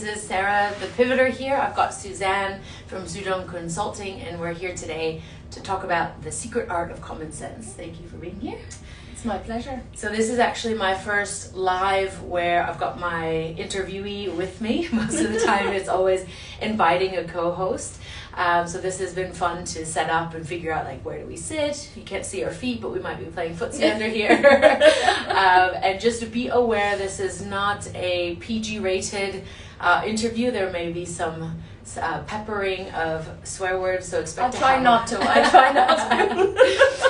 This is Sarah, the pivoter here. I've got Suzanne from Zhuzhong Consulting, and we're here today to talk about the secret art of common sense. Thank you for being here. It's my pleasure. So this is actually my first live where I've got my interviewee with me. Most of the time it's always inviting a co-host. So this has been fun to set up and figure out, like, where do we sit? You can't see our feet, but we might be playing footsie under here. And just to be aware, this is not a PG-rated interview. There may be some peppering of swear words, so expect I try not to.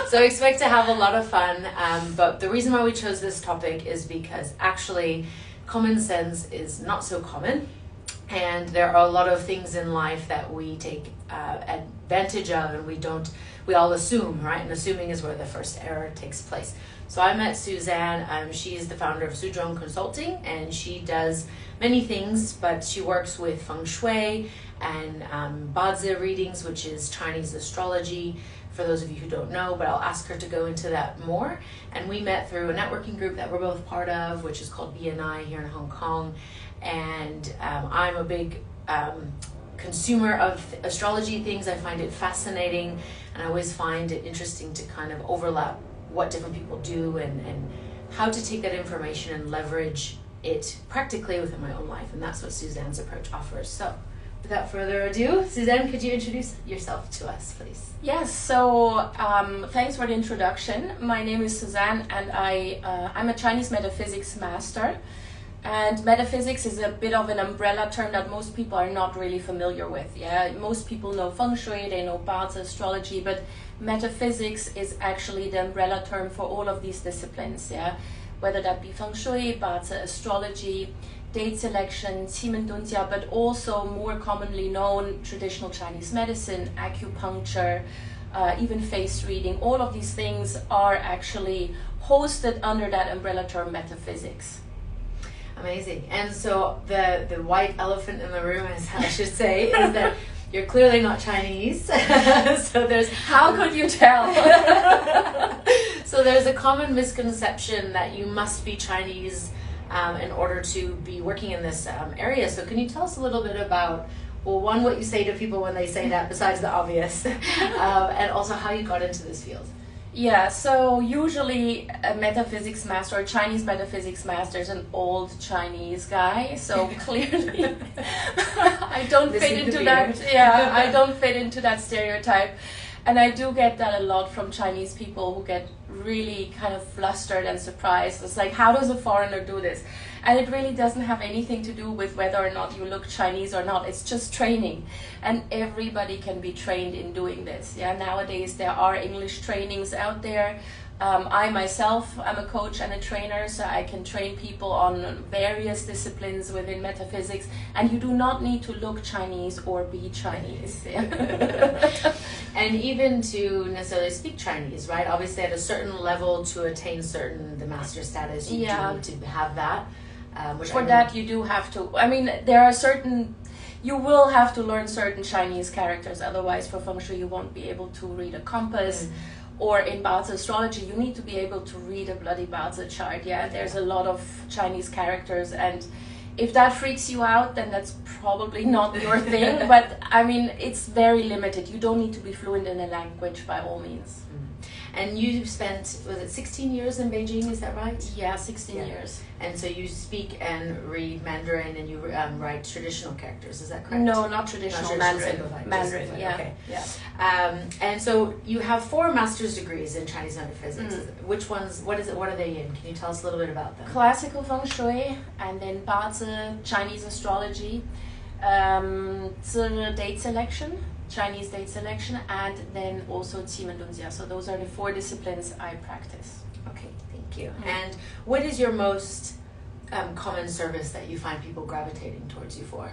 So expect to have a lot of fun. But the reason why we chose this topic is because actually common sense is not so common. And there are a lot of things in life that we take advantage of, and we all assume, right? And assuming is where the first error takes place. So I met Suzanne. She is the founder of Zhuzhong Consulting, and she does many things, but she works with Feng Shui and Bazi readings, which is Chinese astrology, for those of you who don't know, but I'll ask her to go into that more. And we met through a networking group that we're both part of, which is called BNI here in Hong Kong. And I'm a big consumer of astrology things. I find it fascinating, and I always find it interesting to kind of overlap what different people do and how to take that information and leverage it practically within my own life. And that's what Suzanne's approach offers. So without further ado, Suzanne, could you introduce yourself to us, please? Yes, so thanks for the introduction. My name is Suzanne, and I'm a Chinese metaphysics master. And metaphysics is a bit of an umbrella term that most people are not really familiar with. Yeah, most people know Feng Shui, they know Bazi astrology, but metaphysics is actually the umbrella term for all of these disciplines. Yeah, whether that be Feng Shui, Bazi astrology, date selection, Qimendunjia, but also more commonly known traditional Chinese medicine, acupuncture, even face reading. All of these things are actually hosted under that umbrella term metaphysics. Amazing. And so the white elephant in the room, as I should say, is that you're clearly not Chinese. So there's How could you tell? So there's a common misconception that you must be Chinese in order to be working in this area. So can you tell us a little bit about, well, one, what you say to people when they say that, besides the obvious, and also how you got into this field? Yeah, so usually a metaphysics master, or Chinese metaphysics master, is an old Chinese guy. So clearly, I don't fit into that. Yeah, I don't fit into that stereotype, and I do get that a lot from Chinese people who get really kind of flustered and surprised. It's like, how does a foreigner do this? And it really doesn't have anything to do with whether or not you look Chinese or not. It's just training. And everybody can be trained in doing this. Yeah, nowadays there are English trainings out there. I myself am a coach and a trainer, so I can train people on various disciplines within metaphysics. And you do not need to look Chinese or be Chinese. And even to necessarily speak Chinese, right? Obviously at a certain level to attain the master status, you do need to have that. For that you do have to, I mean, there are certain, you will have to learn certain Chinese characters, otherwise for Feng Shui you won't be able to read a compass. Or in Bazi astrology you need to be able to read a bloody Bazi chart. Yeah, there's a lot of Chinese characters, and if that freaks you out, then that's probably not your thing. But I mean, it's very limited. You don't need to be fluent in a language by all means. And you spent, was it 16 years in Beijing, is that right? Yeah, 16 years. And so you speak and read Mandarin, and you write traditional characters, is that correct? No, not traditional, Mandarin. Mandarin, yeah. Okay. Yeah. And so you have 4 master's degrees in Chinese metaphysics. Which ones, what are they in? Can you tell us a little bit about them? Classical Feng Shui, and then Bazi, Chinese astrology, date selection, Chinese date selection, and then also Qimendunjia. So those are the 4 disciplines I practice. Okay, thank you. And what is your most common service that you find people gravitating towards you for?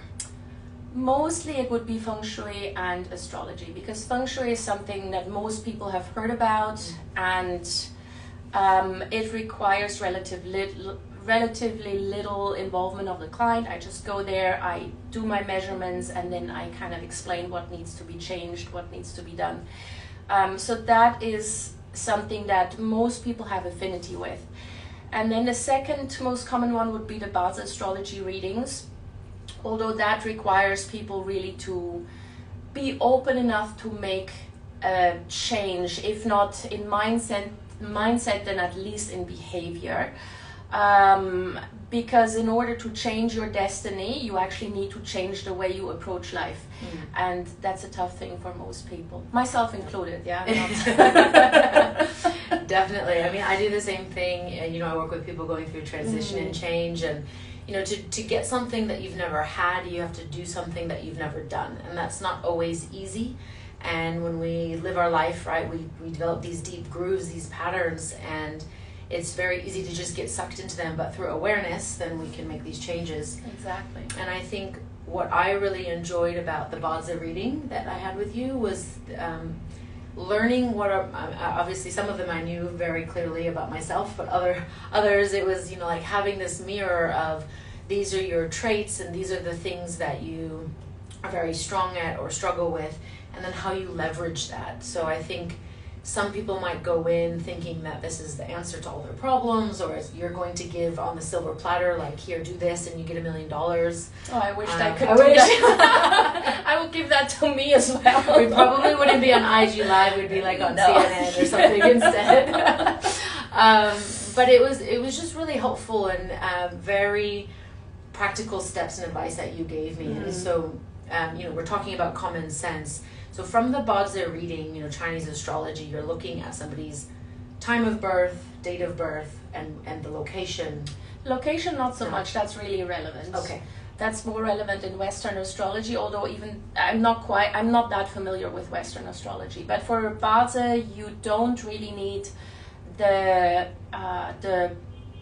Mostly it would be Feng Shui and astrology, because Feng Shui is something that most people have heard about, and it requires relatively little involvement of the client. I just go there, I do my measurements, and then I kind of explain what needs to be changed, what needs to be done. So that is something that most people have affinity with. And then the second most common one would be the Bazi astrology readings. although that requires people really to be open enough to make a change, if not in mindset, then at least in behavior. Because in order to change your destiny, you actually need to change the way you approach life. And that's a tough thing for most people, myself included. Definitely. I mean, I do the same thing. You know, I work with people going through transition and change, and you know, to get something that you've never had, you have to do something that you've never done, and that's not always easy. And when we live our life, right, we develop these deep grooves, these patterns, and it's very easy to just get sucked into them. But through awareness, then we can make these changes. Exactly. And I think what I really enjoyed about the Bodza reading that I had with you was learning what are, obviously some of them I knew very clearly about myself, but others it was, you know, like having this mirror of these are your traits and these are the things that you are very strong at or struggle with, and then how you leverage that. So I think some people might go in thinking that this is the answer to all their problems, or you're going to give on the silver platter, like, here, do this and you get $1 million. Oh, I wish I could do that. I would give that to me as well. We probably wouldn't be on IG Live, we'd be like on CNN or something instead. But it was just really helpful and very practical steps and advice that you gave me. And so, you know, we're talking about common sense. So from the Bodza reading, you know, Chinese astrology, you're looking at somebody's time of birth, date of birth, and the location. Location, not so much. That's really irrelevant. Okay. That's more relevant in Western astrology, although even I'm not that familiar with Western astrology. But for Bodza, you don't really need the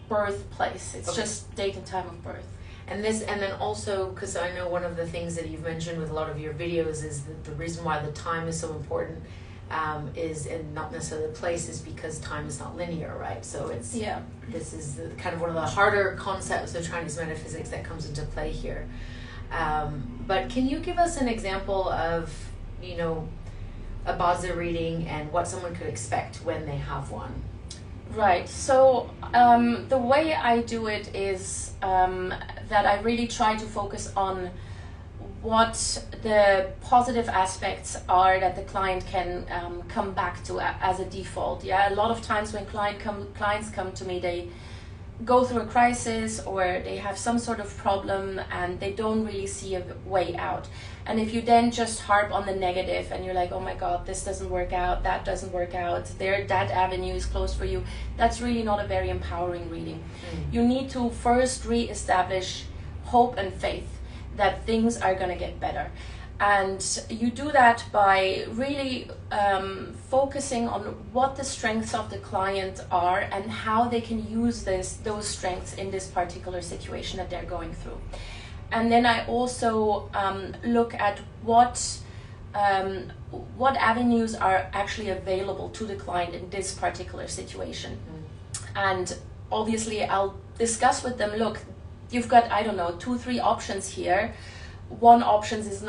birthplace. It's just date and time of birth. And then also, because I know one of the things that you've mentioned with a lot of your videos is that the reason why the time is so important is, and not necessarily the place, is because time is not linear, right? So this is kind of one of the harder concepts of Chinese metaphysics that comes into play here. But can you give us an example of, you know, a Bodza reading and what someone could expect when they have one? Right. So the way I do it is that I really try to focus on what the positive aspects are that the client can come back to as a default. Yeah, a lot of times when clients come to me, they go through a crisis or they have some sort of problem and they don't really see a way out. And if you then just harp on the negative and you're like, oh my God, this doesn't work out, that doesn't work out, that avenue is closed for you, that's really not a very empowering reading. You need to first re-establish hope and faith that things are going to get better. And you do that by really focusing on what the strengths of the client are and how they can use those strengths in this particular situation that they're going through. And then I also look at what avenues are actually available to the client in this particular situation. And obviously I'll discuss with them, look, you've got, I don't know, 2-3 options here. One option is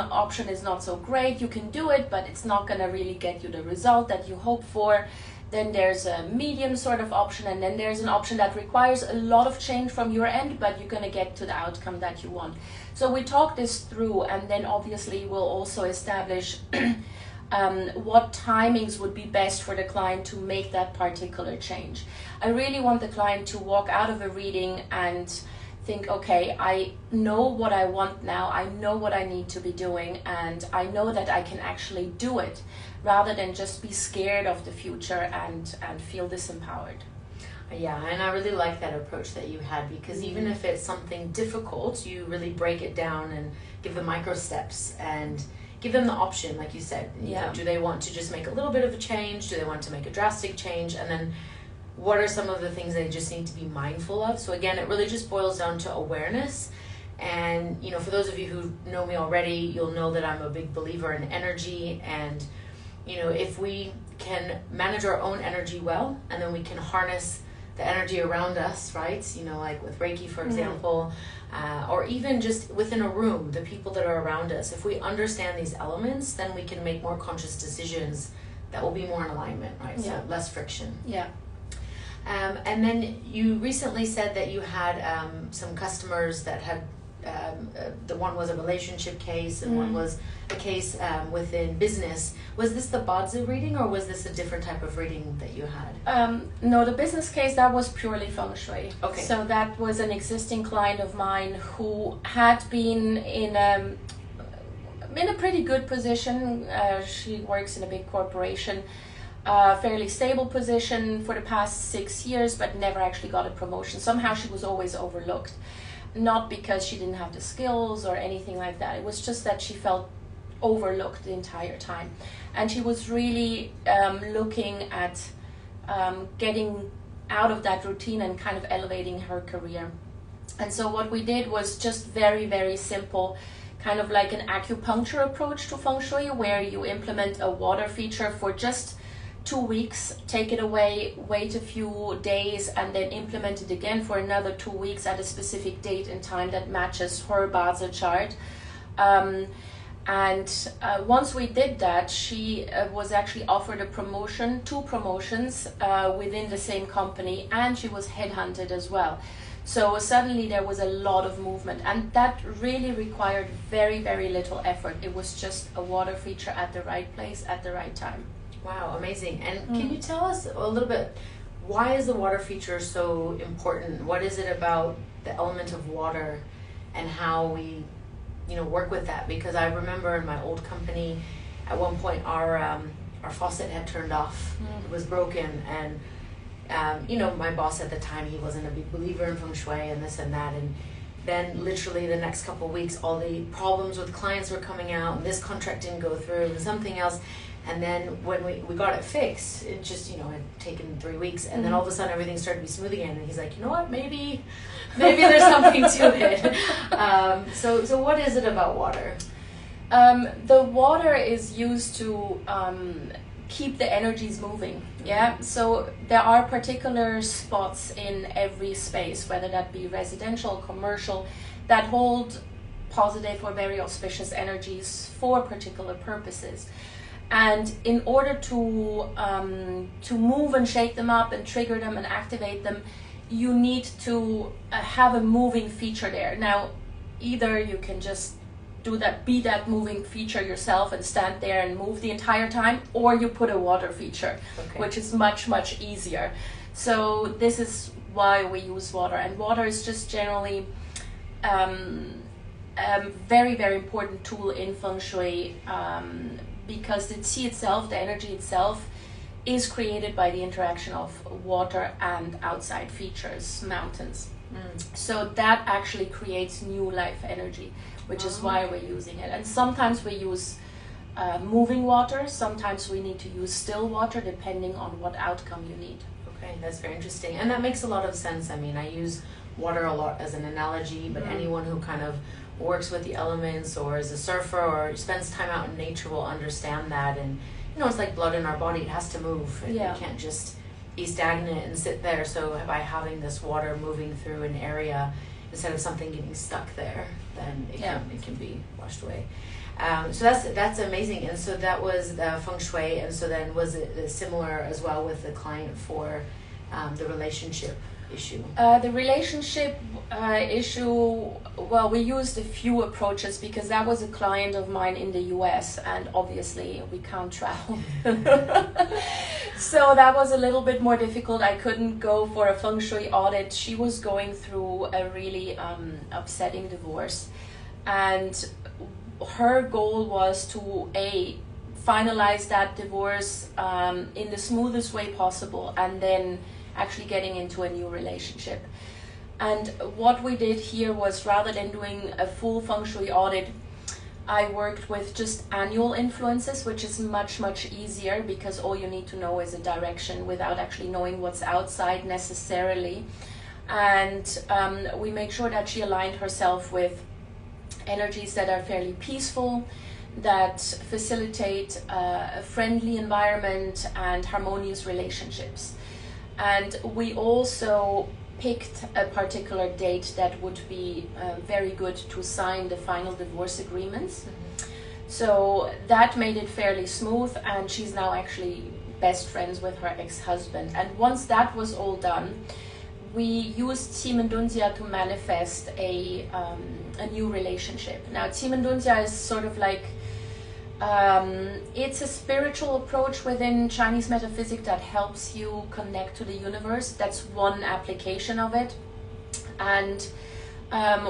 not so great, you can do it, but it's not going to really get you the result that you hope for. Then there's a medium sort of option, and then there's an option that requires a lot of change from your end, but you're going to get to the outcome that you want. So we talk this through, and then obviously we'll also establish what timings would be best for the client to make that particular change. I really want the client to walk out of a reading and think, okay, I know what I want now, I know what I need to be doing, and I know that I can actually do it, rather than just be scared of the future and feel disempowered. Yeah, and I really like that approach that you had, because even if it's something difficult, you really break it down and give them micro steps and give them the option, like you said. Yeah. Do they want to just make a little bit of a change? Do they want to make a drastic change? And then what are some of the things they just need to be mindful of? So again, it really just boils down to awareness. And, you know, for those of you who know me already, you'll know that I'm a big believer in energy. And, you know, if we can manage our own energy well, and then we can harness the energy around us, right? You know, like with Reiki, for example, or even just within a room, the people that are around us. If we understand these elements, then we can make more conscious decisions that will be more in alignment, right? Yeah. So less friction. Yeah. And then you recently said that you had some customers that had the one was a relationship case and one was a case within business. Was this the Bazi reading, or was this a different type of reading that you had? No, the business case, that was purely Feng Shui. Okay. So that was an existing client of mine who had been in a pretty good position. She works in a big corporation, fairly stable position for the past 6 years, but never actually got a promotion. Somehow she was always overlooked. Not because she didn't have the skills or anything like that. It was just that she felt overlooked the entire time. And she was really looking at getting out of that routine and kind of elevating her career. And so what we did was just very, very simple, kind of like an acupuncture approach to Feng Shui, where you implement a water feature for just 2 weeks, take it away, wait a few days, and then implement it again for another 2 weeks at a specific date and time that matches her Bazi chart. Once we did that, she was actually offered a promotion, 2 promotions within the same company, and she was headhunted as well. So suddenly there was a lot of movement, and that really required very, very little effort. It was just a water feature at the right place at the right time. Wow, amazing. And can you tell us a little bit, why is the water feature so important? What is it about the element of water and how we, work with that? Because I remember in my old company, at one point our faucet had turned off. It was broken, and my boss at the time, he wasn't a big believer in Feng Shui and this and that, and then literally the next couple of weeks, all the problems with clients were coming out, and this contract didn't go through, and something else. And then when we got it fixed, it just, had taken 3 weeks. And then all of a sudden everything started to be smooth again. And he's like, you know what, maybe there's something to it. So what is it about water? The water is used to keep the energies moving. Yeah. So there are particular spots in every space, whether that be residential, commercial, that hold positive or very auspicious energies for particular purposes. And in order to move and shake them up and trigger them and activate them, you need to have a moving feature there. Now, either you can just be that moving feature yourself and stand there and move the entire time, or you put a water feature, which is much, much easier. So this is why we use water. And water is just generally a very, very important tool in Feng Shui, because the qi itself, the energy itself, is created by the interaction of water and outside features, mountains. So that actually creates new life energy, which is why we're using it. And sometimes we use moving water, sometimes we need to use still water, depending on what outcome you need. Okay, that's very interesting. And that makes a lot of sense. I mean, I use water a lot as an analogy, but anyone who kind of works with the elements or is a surfer or spends time out in nature will understand that. And it's like blood in our body, it has to move. It can't just be stagnant and sit there. So by having this water moving through an area instead of something getting stuck there, then it can be washed away. So that's amazing. And so that was the Feng Shui. And so then was it similar as well with the client for the relationship issue? The relationship issue, well, we used a few approaches because that was a client of mine in the US, and obviously we can't travel. So that was a little bit more difficult. I couldn't go for a Feng Shui audit. She was going through a really upsetting divorce, and her goal was to finalize that divorce in the smoothest way possible, and then actually getting into a new relationship. And what we did here was, rather than doing a full Feng Shui audit, I worked with just annual influences, which is much, much easier because all you need to know is a direction without actually knowing what's outside necessarily. And we make sure that she aligned herself with energies that are fairly peaceful, that facilitate a friendly environment and harmonious relationships. And we also picked a particular date that would be very good to sign the final divorce agreements. So that made it fairly smooth, and she's now actually best friends with her ex-husband. And once that was all done, we used Timendunzia to manifest a new relationship. Now, Timendunzia is sort of like, it's a spiritual approach within Chinese metaphysics that helps you connect to the universe. That's one application of it. And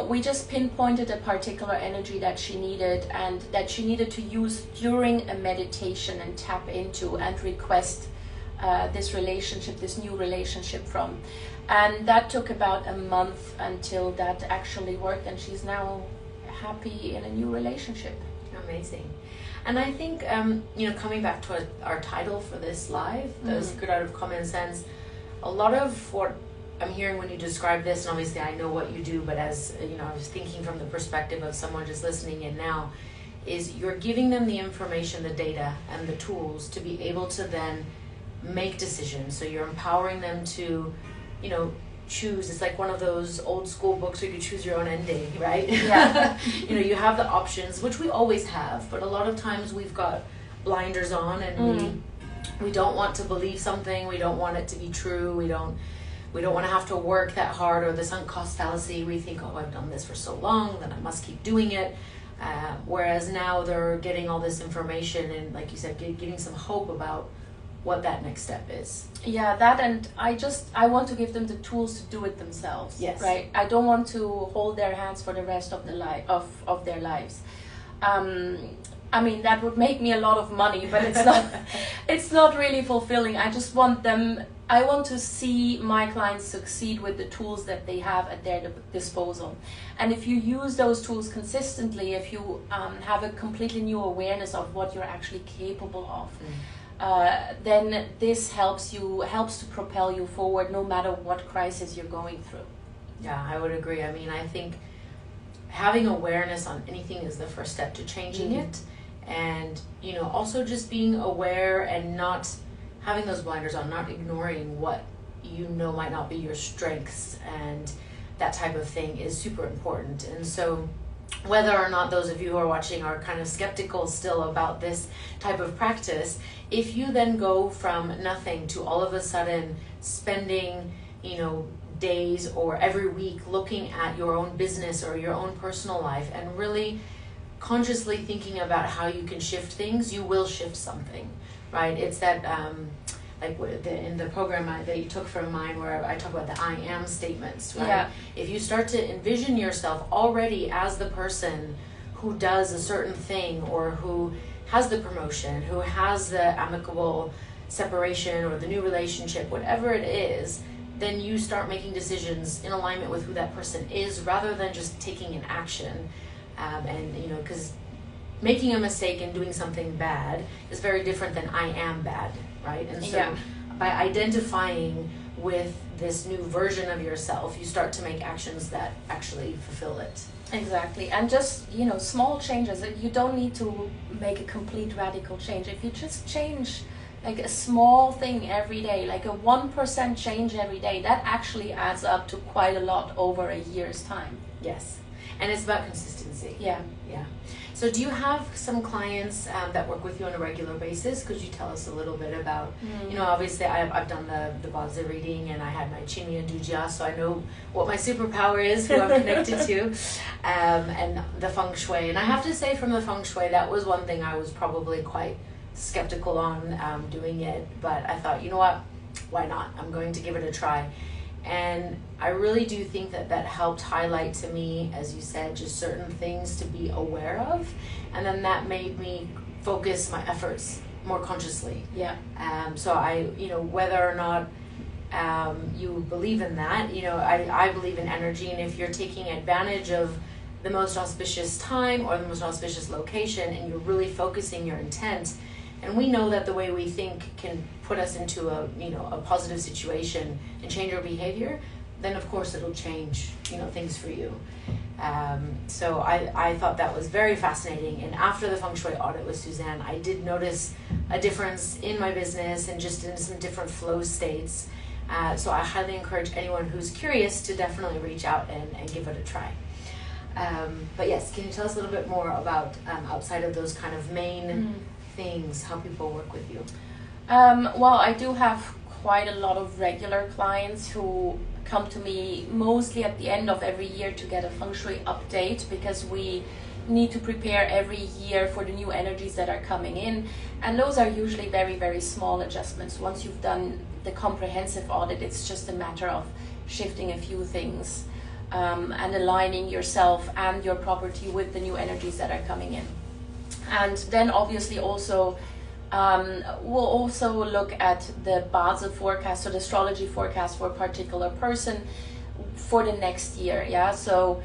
we just pinpointed a particular energy that she needed, and that she needed to use during a meditation and tap into and request this relationship, this new relationship from. And that took about a month until that actually worked, and she's now happy in a new relationship. Amazing. And I think, coming back to our title for this live, The Secret Art of Common Sense, a lot of what I'm hearing when you describe this, and obviously I know what you do, but as I was thinking from the perspective of someone just listening in now, is you're giving them the information, the data, and the tools to be able to then make decisions. So you're empowering them to, choose. It's like one of those old school books where you choose your own ending, right? Yeah. You have the options, which we always have, but a lot of times we've got blinders on, and we don't want to believe something. We don't want it to be true. We don't want to have to work that hard, or the sunk cost fallacy. We think, oh, I've done this for so long, then I must keep doing it. Whereas now they're getting all this information and, like you said, giving some hope about what that next step is. Yeah, that, and I want to give them the tools to do it themselves. Yes. Right? I don't want to hold their hands for the rest of of their lives. I mean, that would make me a lot of money, but it's not really fulfilling. I want to see my clients succeed with the tools that they have at their disposal. And if you use those tools consistently, if you have a completely new awareness of what you're actually capable of, then this helps to propel you forward no matter what crisis you're going through. Yeah, I would agree. I mean, I think having awareness on anything is the first step to changing it. And, also just being aware and not having those blinders on, not ignoring what might not be your strengths, and that type of thing is super important. And so whether or not those of you who are watching are kind of skeptical still about this type of practice, if you then go from nothing to all of a sudden spending, days or every week looking at your own business or your own personal life and really consciously thinking about how you can shift things, you will shift something, right? It's that in the program that you took from mine, where I talk about the I am statements, right? Yeah. If you start to envision yourself already as the person who does a certain thing, or who has the promotion, who has the amicable separation or the new relationship, whatever it is, then you start making decisions in alignment with who that person is, rather than just taking an action. Because making a mistake and doing something bad is very different than I am bad, right? And so by identifying with this new version of yourself, you start to make actions that actually fulfill it. Exactly. And just, small changes. You don't need to make a complete radical change. If you just change like a small thing every day, like a 1% change every day, that actually adds up to quite a lot over a year's time. Yes. And it's about consistency. Yeah. Yeah. So do you have some clients that work with you on a regular basis? Could you tell us a little bit about, obviously I've done the Bazi reading, and I had my Chimia Dujia, so I know what my superpower is, who I'm connected to, and the Feng Shui. And I have to say, from the Feng Shui, that was one thing I was probably quite skeptical on doing it, but I thought, why not? I'm going to give it a try. And I really do think that helped highlight to me, as you said, just certain things to be aware of. And then that made me focus my efforts more consciously. Yeah. So whether or not you believe in that, I believe in energy. And if you're taking advantage of the most auspicious time or the most auspicious location, and you're really focusing your intent, and we know that the way we think can put us into a positive situation and change our behavior, then of course it'll change things for you. So I thought that was very fascinating. And after the Feng Shui audit with Suzanne, I did notice a difference in my business and just in some different flow states. So I highly encourage anyone who's curious to definitely reach out and give it a try. But yes, can you tell us a little bit more about outside of those kind of main things, how people work with you? Well, I do have quite a lot of regular clients who come to me mostly at the end of every year to get a Feng Shui update, because we need to prepare every year for the new energies that are coming in, and those are usually very, very small adjustments. Once you've done the comprehensive audit, it's just a matter of shifting a few things and aligning yourself and your property with the new energies that are coming in. And then obviously also we'll also look at the Basel forecast, so the astrology forecast for a particular person for the next year. Yeah, so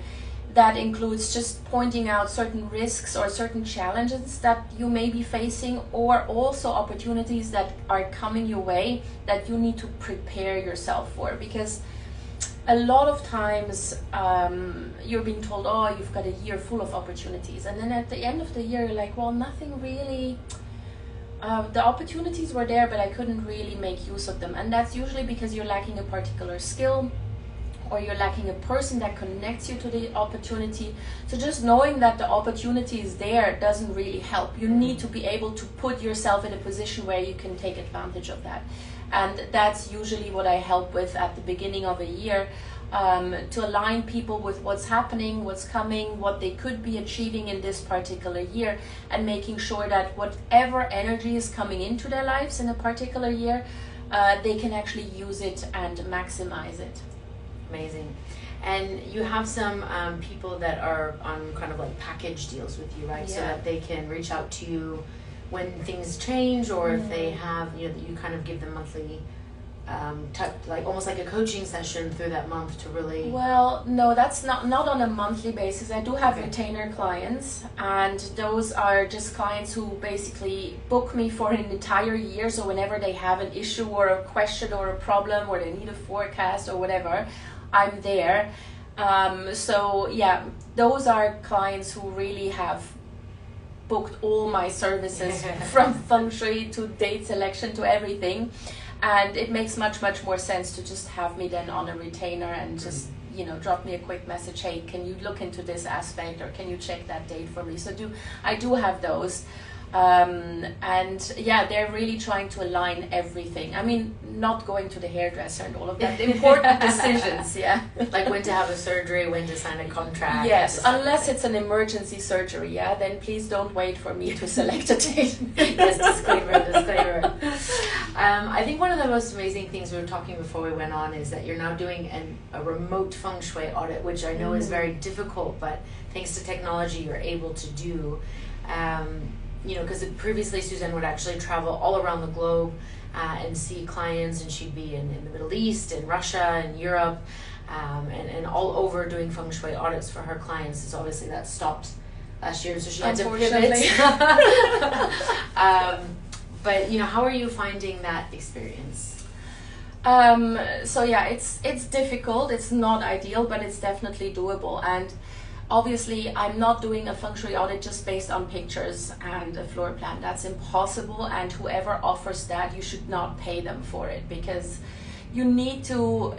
that includes just pointing out certain risks or certain challenges that you may be facing, or also opportunities that are coming your way that you need to prepare yourself for. Because a lot of times you're being told, oh, you've got a year full of opportunities, and then at the end of the year you're like, well, nothing really, the opportunities were there but I couldn't really make use of them. And that's usually because you're lacking a particular skill, or you're lacking a person that connects you to the opportunity. So just knowing that the opportunity is there doesn't really help. You need to be able to put yourself in a position where you can take advantage of that. And that's usually what I help with at the beginning of a year, to align people with what's happening, what's coming, what they could be achieving in this particular year, and making sure that whatever energy is coming into their lives in a particular year, they can actually use it and maximize it. Amazing. And you have some people that are on kind of like package deals with you, right? Yeah. So that they can reach out to you when things change, or if they have, you know, you kind of give them monthly, like almost like a coaching session through that month to really... Well, no, that's not on a monthly basis. I do have retainer clients, and those are just clients who basically book me for an entire year. So whenever they have an issue or a question or a problem, or they need a forecast or whatever, I'm there. So yeah, those are clients who really have booked all my services from Feng Shui to date selection to everything. And it makes much more sense to just have me then on a retainer and just, you know, drop me a quick message, hey, can you look into this aspect, or can you check that date for me? So I do have those. And yeah, they're really trying to align everything. I mean, not going to the hairdresser and all of that, important decisions, yeah. Like when to have a surgery, when to sign a contract. Yes, unless it's an emergency surgery, yeah, then please don't wait for me to select a date. Yes, disclaimer. I think one of the most amazing things we were talking before we went on is that you're now doing a remote Feng Shui audit, which I know is very difficult, but thanks to technology you're able to do. You know, because previously Suzanne would actually travel all around the globe and see clients, and she'd be in the Middle East, in Russia, and Europe, and all over doing Feng Shui audits for her clients. So obviously that stopped last year, so she had to pivot. But you know, how are you finding that experience? So yeah, it's difficult. It's not ideal, but it's definitely doable. And obviously, I'm not doing a Feng Shui audit just based on pictures and a floor plan. That's impossible, and whoever offers that, you should not pay them for it, because you need to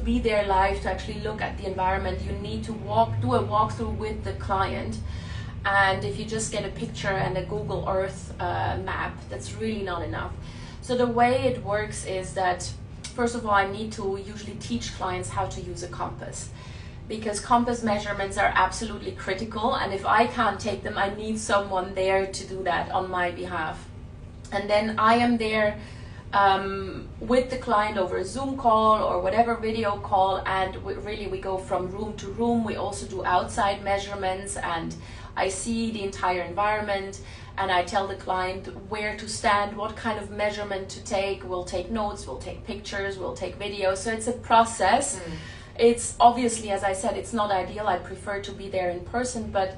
be there live to actually look at the environment. You need to do a walkthrough with the client. And if you just get a picture and a Google Earth map, that's really not enough. So the way it works is that, first of all, I need to usually teach clients how to use a compass, because compass measurements are absolutely critical, and if I can't take them, I need someone there to do that on my behalf. And then I am there with the client over a Zoom call or whatever video call, and we go from room to room. We also do outside measurements, and I see the entire environment, and I tell the client where to stand, what kind of measurement to take. We'll take notes, we'll take pictures, we'll take videos. So it's a process. It's obviously, as I said, it's not ideal. I prefer to be there in person, but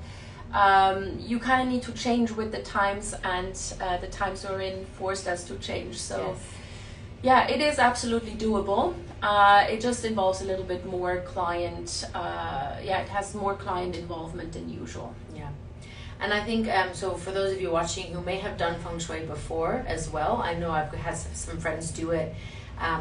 you kind of need to change with the times, and the times we're in forced us to change. So yeah, it is absolutely doable. It just involves a little bit more client, it has more client involvement than usual. Yeah. And I think, so for those of you watching who may have done Feng Shui before as well, I know I've had some friends do it.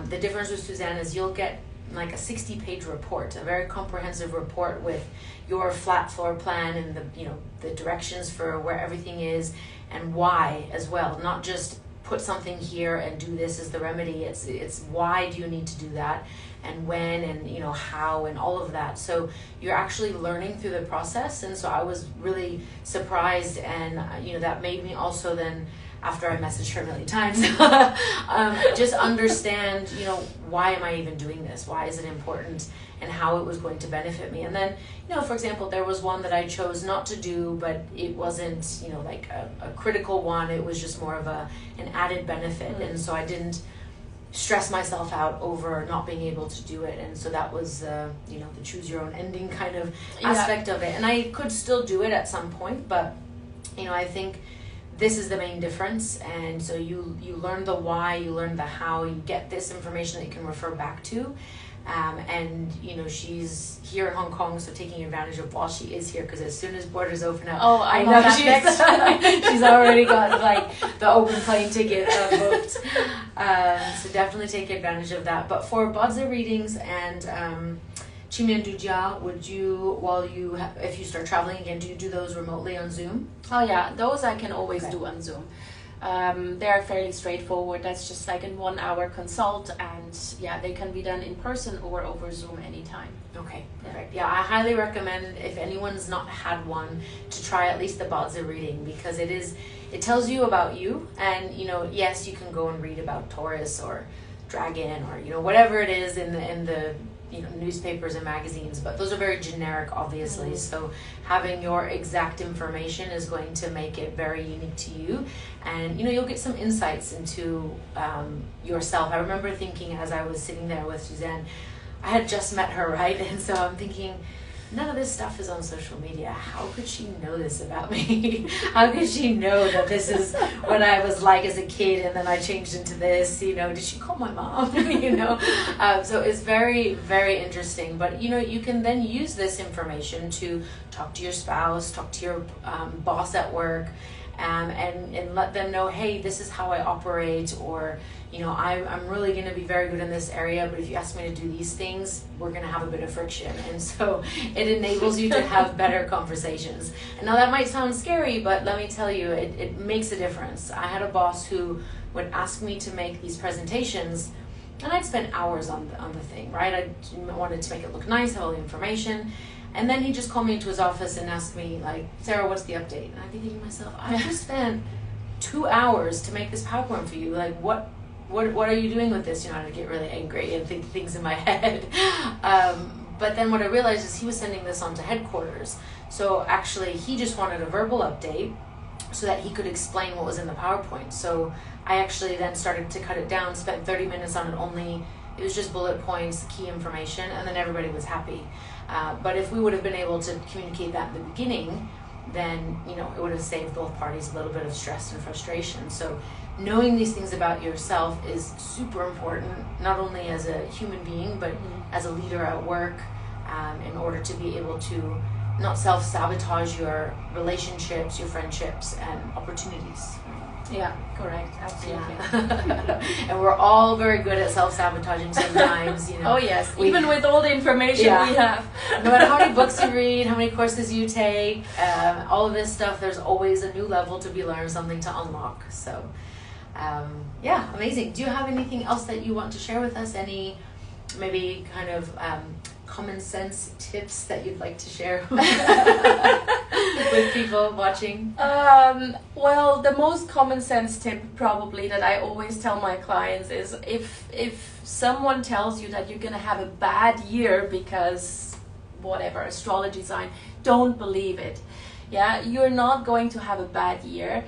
The difference with Suzanne is you'll get like a 60-page report, a very comprehensive report with your flat floor plan and the directions for where everything is and why as well. Not just put something here and do this as the remedy. It's why do you need to do that, and when and how and all of that. So you're actually learning through the process, and so I was really surprised, and that made me also then, after I messaged her a million times, just understand, why am I even doing this? Why is it important? And how it was going to benefit me. And then, for example, there was one that I chose not to do, but it wasn't, like a critical one. It was just more of an added benefit. Mm-hmm. And so I didn't stress myself out over not being able to do it. And so that was, the choose your own ending kind of aspect of it. And I could still do it at some point, but, I think this is the main difference. And so you learn the why, you learn the how, you get this information that you can refer back to. And she's here in Hong Kong, so taking advantage of while she is here, because as soon as borders open up, I know she's already got like the open plane ticket booked. So definitely take advantage of that. But for Bodzi readings and Qimian Dujia, would you, if you start traveling again, do you do those remotely on Zoom? Oh yeah, those I can always do on Zoom. They're fairly straightforward. That's just like a 1 hour consult, and they can be done in person or over Zoom anytime. Okay, perfect. Yeah, I highly recommend, if anyone's not had one, to try at least the Bodzi reading, because it tells you about you, and yes, you can go and read about Taurus or Dragon or whatever it is in the newspapers and magazines, but those are very generic, obviously. Mm-hmm. So having your exact information is going to make it very unique to you, and you'll get some insights into yourself. I remember thinking, as I was sitting there with Suzanne, I had just met her, right? And so I'm thinking, none of this stuff is on social media. How could she know this about me? How could she know that this is what I was like as a kid, and then I changed into this? Did she call my mom? So it's very, very interesting. But you can then use this information to talk to your spouse, talk to your boss at work, and let them know, hey, this is how I operate, or I'm really going to be very good in this area, but if you ask me to do these things, we're going to have a bit of friction. And so it enables you to have better conversations. And now that might sound scary, but let me tell you, it makes a difference. I had a boss who would ask me to make these presentations, and I'd spend hours on the thing, right? I wanted to make it look nice, have all the information. And then he just called me into his office and asked me, like, Sarah, what's the update? And I'd be thinking to myself, I just spent 2 hours to make this PowerPoint for you. Like, what are you doing with this? I'd get really angry and think things in my head. But then what I realized is he was sending this on to headquarters. So actually, he just wanted a verbal update so that he could explain what was in the PowerPoint. So I actually then started to cut it down, spent 30 minutes on it only. It was just bullet points, key information, and then everybody was happy. But if we would have been able to communicate that in the beginning, then it would have saved both parties a little bit of stress and frustration. So knowing these things about yourself is super important, not only as a human being, but as a leader at work, in order to be able to not self-sabotage your relationships, your friendships, and opportunities. Yeah, correct. Absolutely. Yeah. And we're all very good at self-sabotaging sometimes, Oh yes, even with all the information we have. No matter how many books you read, how many courses you take, all of this stuff, there's always a new level to be learned, something to unlock. So, amazing. Do you have anything else that you want to share with us? Any maybe kind of common sense tips that you'd like to share with people watching? Well, the most common sense tip probably that I always tell my clients is if someone tells you that you're going to have a bad year because whatever, astrology sign, don't believe it. Yeah, you're not going to have a bad year.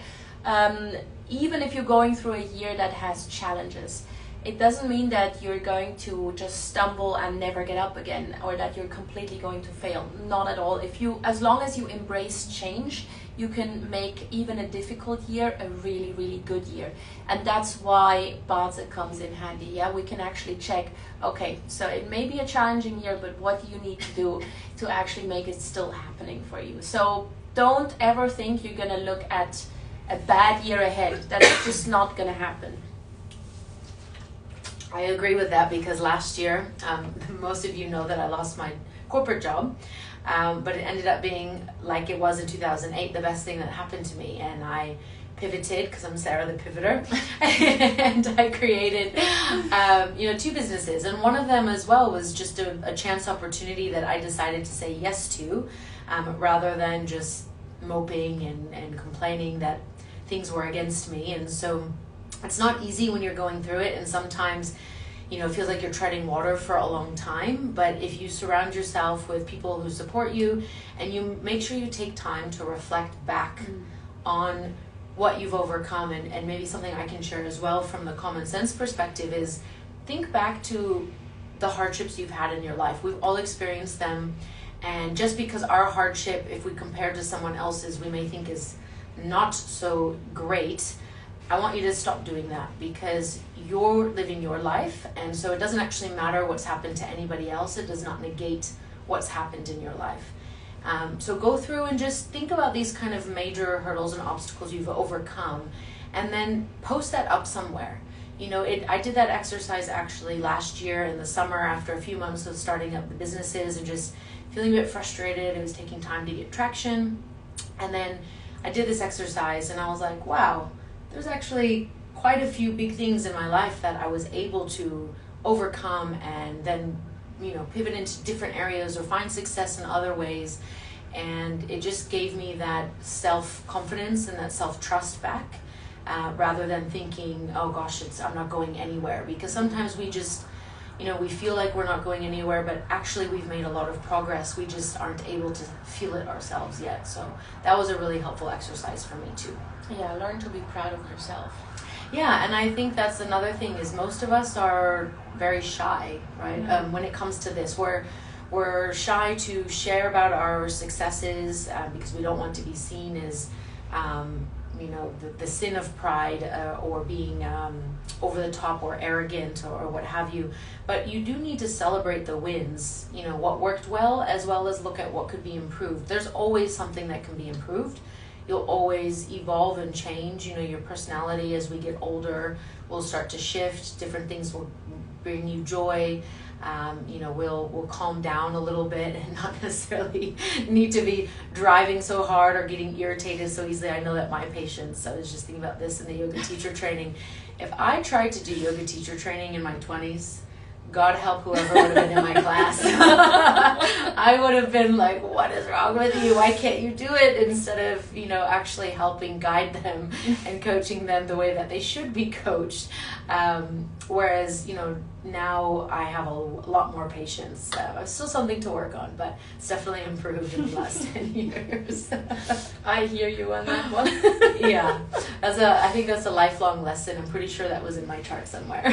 Even if you're going through a year that has challenges, it doesn't mean that you're going to just stumble and never get up again, or that you're completely going to fail. Not at all. As long as you embrace change, you can make even a difficult year a really, really good year. And that's why Bodzi comes in handy. Yeah, we can actually check, okay, so it may be a challenging year, but what do you need to do to actually make it still happening for you? So don't ever think you're going to look at a bad year ahead. That's just not going to happen. I agree with that, because last year, most of you know that I lost my corporate job. but it ended up being, like it was in 2008, the best thing that happened to me. And I pivoted, because I'm Sarah the Pivoter, and I created 2 businesses, and one of them as well was just a chance opportunity that I decided to say yes to, rather than just moping and complaining that things were against me. And so it's not easy when you're going through it, and sometimes it feels like you're treading water for a long time. But if you surround yourself with people who support you, and you make sure you take time to reflect back on what you've overcome, and maybe something I can share as well from the common sense perspective is think back to the hardships you've had in your life. We've all experienced them, and just because our hardship, if we compare to someone else's, we may think is not so great, I want you to stop doing that, because you're living your life, and so it doesn't actually matter what's happened to anybody else. It does not negate what's happened in your life. So go through and just think about these kind of major hurdles and obstacles you've overcome, and then post that up somewhere. I did that exercise actually last year in the summer after a few months of starting up the businesses and just feeling a bit frustrated. It was taking time to get traction. And then I did this exercise and I was like, wow, there's actually quite a few big things in my life that I was able to overcome and then pivot into different areas or find success in other ways. And it just gave me that self-confidence and that self-trust back, rather than thinking, oh gosh, I'm not going anywhere. Because sometimes we just, we feel like we're not going anywhere, but actually we've made a lot of progress. We just aren't able to feel it ourselves yet. So that was a really helpful exercise for me too. Yeah, learn to be proud of yourself. Yeah, and I think that's another thing is most of us are very shy, right? When it comes to this, we're shy to share about our successes because we don't want to be seen as, the sin of pride or being over the top or arrogant or what have you. But you do need to celebrate the wins, what worked well as look at what could be improved. There's always something that can be improved. You'll always evolve and change. Your personality as we get older will start to shift. Different things will bring you joy. We'll calm down a little bit and not necessarily need to be driving so hard or getting irritated so easily. I know that my patients, I was just thinking about this in the yoga teacher training. If I tried to do yoga teacher training in my 20s, God help whoever would have been in my class. I would have been like, what is wrong with you? Why can't you do it? Instead of, actually helping guide them and coaching them the way that they should be coached. Whereas, now I have a lot more patience. Still something to work on, but it's definitely improved in the last 10 years. I hear you on that one. Yeah, I think that's a lifelong lesson. I'm pretty sure that was in my chart somewhere.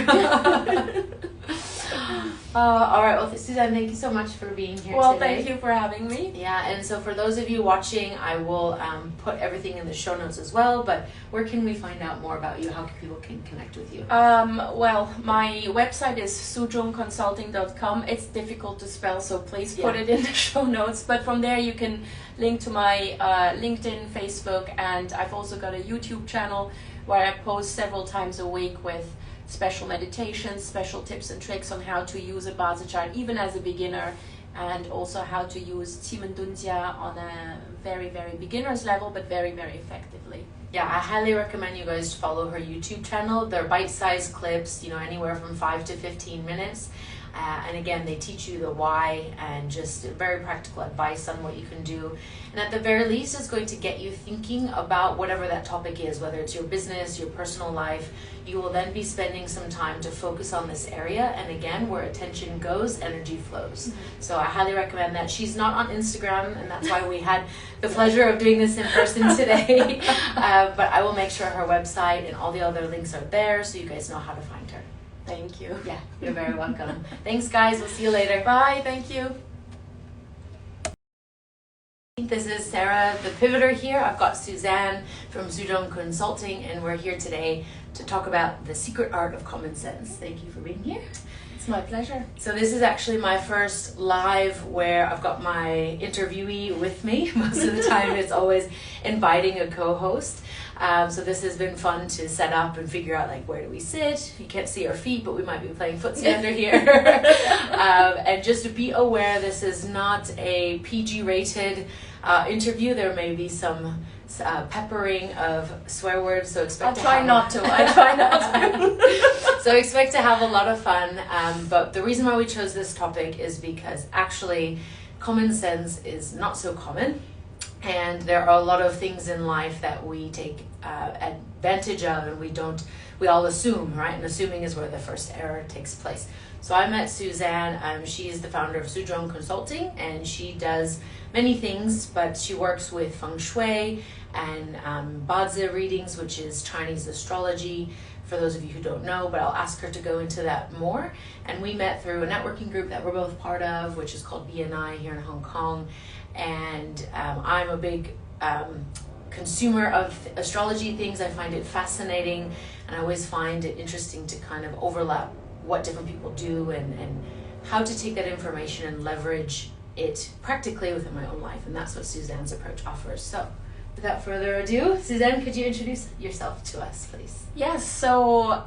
All right, well, Suzanne, thank you so much for being here today. Thank you for having me. Yeah, and so for those of you watching, I will put everything in the show notes as well, but where can we find out more about you? How can people connect with you? Well, my website is suzhongconsulting.com. It's difficult to spell, so please put it in the show notes. But from there you can link to my LinkedIn, Facebook, and I've also got a YouTube channel where I post several times a week with special meditations, special tips and tricks on how to use a Bazi chart, even as a beginner, and also how to use Qimendunjia on a very, very beginner's level, but very, very effectively. Yeah, I highly recommend you guys follow her YouTube channel. They're bite-sized clips, anywhere from 5 to 15 minutes. And again, they teach you the why and just very practical advice on what you can do. And at the very least, it's going to get you thinking about whatever that topic is, whether it's your business, your personal life. You will then be spending some time to focus on this area. And again, where attention goes, energy flows. So I highly recommend that. She's not on Instagram, and that's why we had the pleasure of doing this in person today. But I will make sure her website and all the other links are there so you guys know how to find her. Thank you. Yeah, you're very welcome. Thanks, guys. We'll see you later. Bye. Thank you. This is Sarah, the Pivoter here. I've got Suzanne from Suzhong Consulting, and we're here today to talk about the secret art of common sense. Thank you for being here. It's my pleasure. So this is actually my first live where I've got my interviewee with me. Most of the time it's always inviting a co-host. So this has been fun to set up and figure out like where do we sit. You can't see our feet, but we might be playing footsie under here. And just to be aware, this is not a PG rated interview. There may be some peppering of swear words, so expect I try not to. So expect to have a lot of fun, but the reason why we chose this topic is because actually common sense is not so common, and there are a lot of things in life that we take advantage of, and we all assume, right? And assuming is where the first error takes place. So I met Suzanne. She is the founder of Suzhong Consulting, and she does many things, but she works with Feng Shui and Bazi readings, which is Chinese astrology, for those of you who don't know, but I'll ask her to go into that more. And we met through a networking group that we're both part of, which is called BNI here in Hong Kong. And I'm a big consumer of astrology things. I find it fascinating, and I always find it interesting to kind of overlap what different people do and how to take that information and leverage it practically within my own life. And that's what Suzanne's approach offers. So without further ado, Suzanne, could you introduce yourself to us, please? Yes, so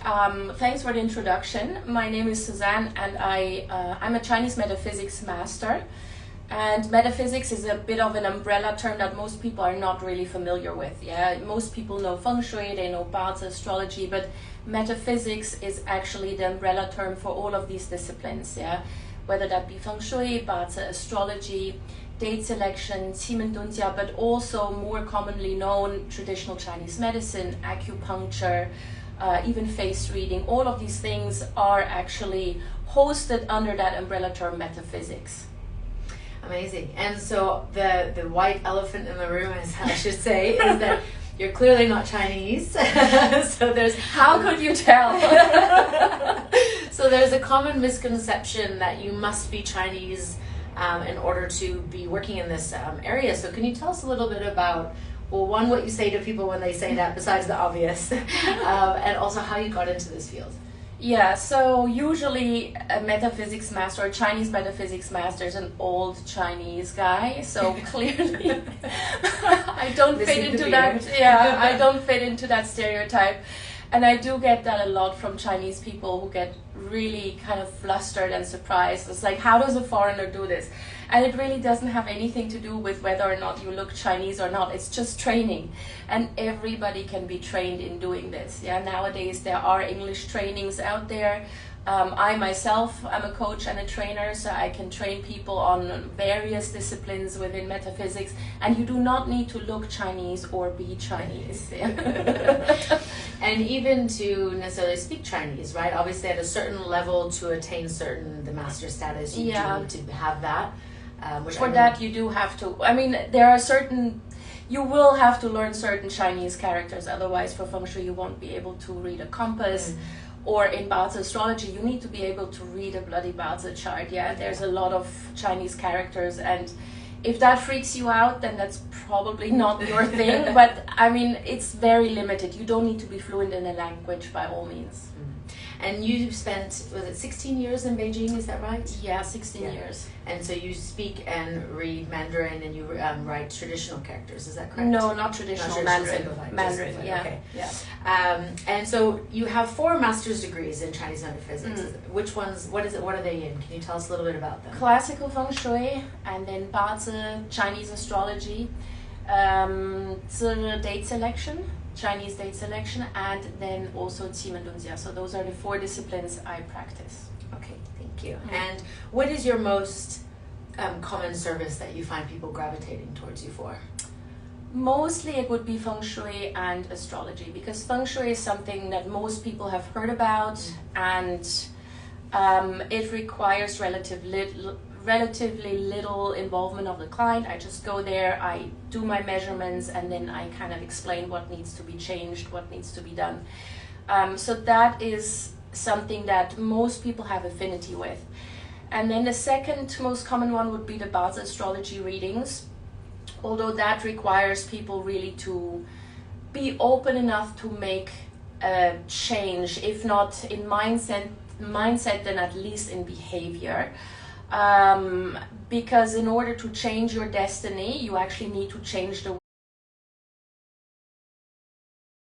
thanks for the introduction. My name is Suzanne, and I'm a Chinese metaphysics master. And metaphysics is a bit of an umbrella term that most people are not really familiar with. Yeah, most people know Feng Shui, they know Bazi astrology, but metaphysics is actually the umbrella term for all of these disciplines. Yeah, whether that be Feng Shui, Bazi astrology, date selection, Qimendunjia, but also more commonly known traditional Chinese medicine, acupuncture, even face reading. All of these things are actually hosted under that umbrella term metaphysics. Amazing. And so the white elephant in the room, as I should say, is that you're clearly not Chinese. So there's how could you tell? So there's a common misconception that you must be Chinese in order to be working in this area. So can you tell us a little bit about, well, one, what you say to people when they say that, besides the obvious, and also how you got into this field? Yeah, so usually a metaphysics master or Chinese metaphysics master is an old Chinese guy. So clearly, I don't fit into that. Yeah, I don't fit into that stereotype, and I do get that a lot from Chinese people who get really kind of flustered and surprised. It's like, how does a foreigner do this? And it really doesn't have anything to do with whether or not you look Chinese or not. It's just training. And everybody can be trained in doing this. Yeah, nowadays there are English trainings out there. I myself am a coach and a trainer, so I can train people on various disciplines within metaphysics. And you do not need to look Chinese or be Chinese. And even to necessarily speak Chinese, right? Obviously at a certain level to attain the master status, you do need to have that. For that you do have to, I mean, there are certain, you will have to learn certain Chinese characters, otherwise for Feng Shui you won't be able to read a compass. Or in Bazi astrology you need to be able to read a bloody Bazi chart. Yeah, there's a lot of Chinese characters, and if that freaks you out, then that's probably not your thing. But I mean, it's very limited. You don't need to be fluent in a language by all means. And you spent, was it 16 years in Beijing, is that right? Yeah, 16 years. And so you speak and read Mandarin, and you write traditional characters, is that correct? No, not traditional, Mandarin. Mandarin, yeah. Okay. Yeah. And so you have 4 master's degrees in Chinese metaphysics. Which ones, what are they in? Can you tell us a little bit about them? Classical Feng Shui, and then Bazi, Chinese astrology, date selection, Chinese date selection, and then also Qimendunjia. So those are the 4 disciplines I practice. Okay, thank you. And what is your most common service that you find people gravitating towards you for? Mostly it would be Feng Shui and astrology, because Feng Shui is something that most people have heard about, and it requires relatively little involvement of the client. I just go there, I do my measurements, and then I kind of explain what needs to be changed, what needs to be done. So that is something that most people have affinity with. And then the second most common one would be the Bazi astrology readings, although that requires people really to be open enough to make a change, if not in mindset, mindset than at least in behavior. Because in order to change your destiny, you actually need to change the